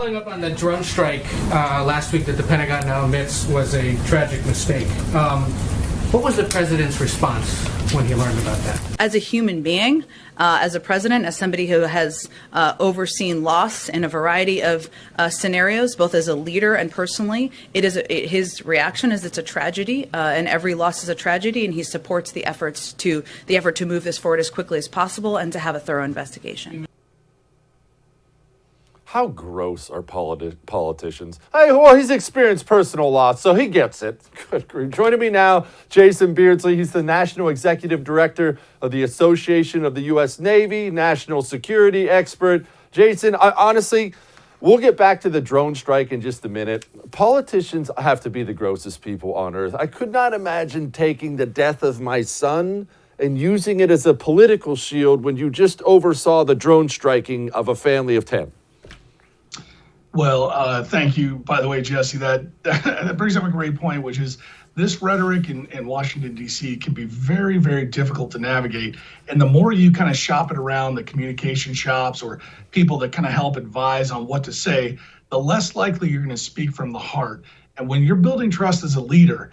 following up on the drone strike last week that the Pentagon now admits was a tragic mistake. What was the president's response when he learned about that? As a human being, as a president, as somebody who has overseen loss in a variety of scenarios, both as a leader and personally, his reaction is it's a tragedy, and every loss is a tragedy, and he supports the effort to move this forward as quickly as possible and to have a thorough investigation. How gross are politicians? Hey, well, he's experienced personal loss, so he gets it. Good grief. Joining me now, Jason Beardsley. He's the National Executive Director of the Association of the U.S. Navy, national security expert. Jason, honestly, we'll get back to the drone strike in just a minute. Politicians have to be the grossest people on earth. I could not imagine taking the death of my son and using it as a political shield when you just oversaw the drone striking of a family of 10. Well, thank you. By the way, Jesse, that brings up a great point, which is this rhetoric in Washington, D.C. can be very, very difficult to navigate. And the more you kind of shop it around the communication shops or people that kind of help advise on what to say, the less likely you're going to speak from the heart. And when you're building trust as a leader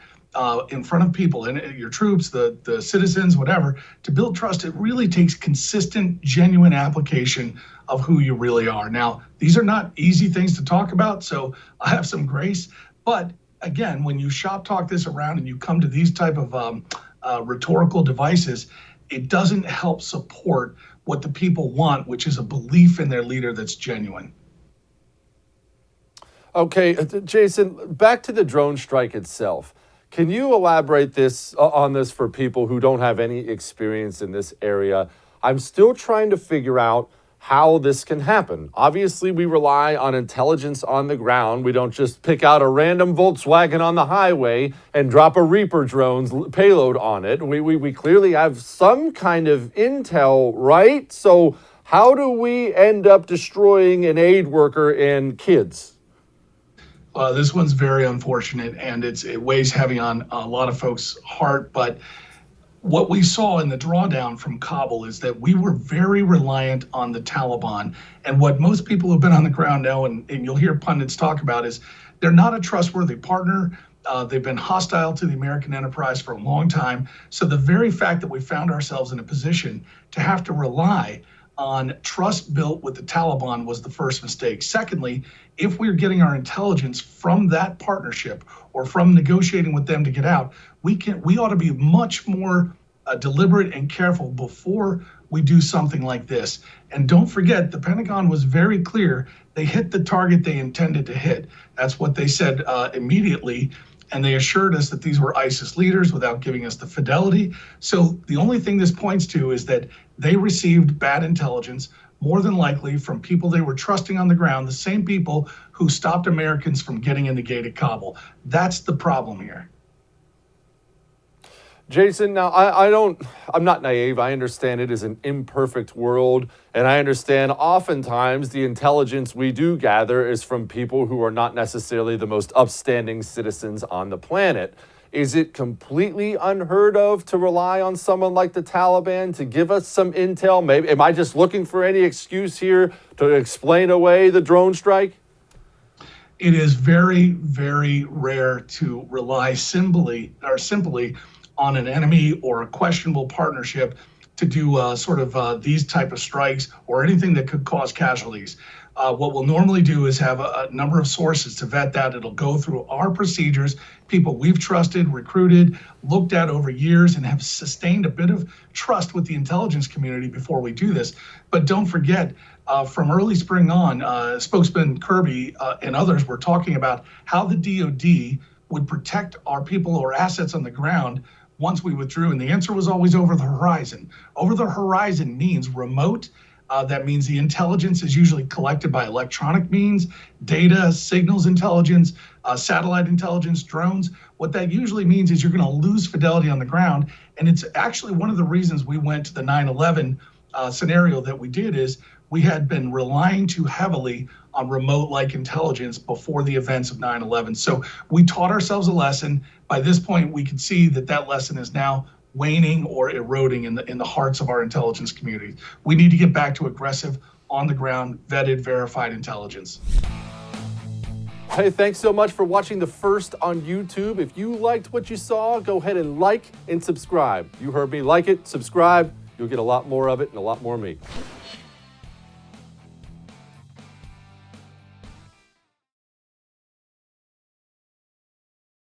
in front of people and your troops, the citizens, whatever, to build trust, it really takes consistent, genuine application of who you really are. Now, these are not easy things to talk about, so I have some grace. But again, when you shop talk this around and you come to these type of rhetorical devices, it doesn't help support what the people want, which is a belief in their leader that's genuine. Okay, Jason, back to the drone strike itself. Can you elaborate on this for people who don't have any experience in this area? I'm still trying to figure out how this can happen. Obviously, we rely on intelligence on the ground. We don't just pick out a random Volkswagen on the highway and drop a Reaper drone's payload on it. We clearly have some kind of intel, right? So how do we end up destroying an aid worker and kids? This one's very unfortunate, and it weighs heavy on a lot of folks' heart. But what we saw in the drawdown from Kabul is that we were very reliant on the Taliban. And what most people who've been on the ground know, and you'll hear pundits talk about, is they're not a trustworthy partner. They've been hostile to the American enterprise for a long time. So the very fact that we found ourselves in a position to have to rely on trust built with the Taliban was the first mistake. Secondly, if we're getting our intelligence from that partnership or from negotiating with them to get out, we ought to be much more deliberate and careful before we do something like this. And don't forget, the Pentagon was very clear. They hit the target they intended to hit. That's what they said immediately. And they assured us that these were ISIS leaders without giving us the fidelity. So the only thing this points to is that they received bad intelligence, more than likely from people they were trusting on the ground, the same people who stopped Americans from getting in the gate at Kabul. That's the problem here. Jason, now I'm not naive. I understand it is an imperfect world, and I understand oftentimes the intelligence we do gather is from people who are not necessarily the most upstanding citizens on the planet. Is it completely unheard of to rely on someone like the Taliban to give us some intel? Maybe, am I just looking for any excuse here to explain away the drone strike? It is very, very rare to rely simply on an enemy or a questionable partnership to do these type of strikes or anything that could cause casualties. What we'll normally do is have a number of sources to vet that. It'll go through our procedures, people we've trusted, recruited, looked at over years, and have sustained a bit of trust with the intelligence community before we do this. But don't forget, from early spring on, Spokesman Kirby and others were talking about how the DoD would protect our people or assets on the ground once we withdrew. And the answer was always over the horizon. Over the horizon means remote. That means the intelligence is usually collected by electronic means, data, signals intelligence, satellite intelligence, drones. What that usually means is you're going to lose fidelity on the ground. And it's actually one of the reasons we went to the 9/11 scenario that we did is we had been relying too heavily on remote-like intelligence before the events of 9/11. So we taught ourselves a lesson. By this point, we could see that lesson is now waning or eroding in the hearts of our intelligence community. We need to get back to aggressive, on the ground, vetted, verified intelligence. Hey, thanks so much for watching the first on YouTube. If you liked what you saw, go ahead and like and subscribe. You heard me. Like it, subscribe. You'll get a lot more of it and a lot more of me.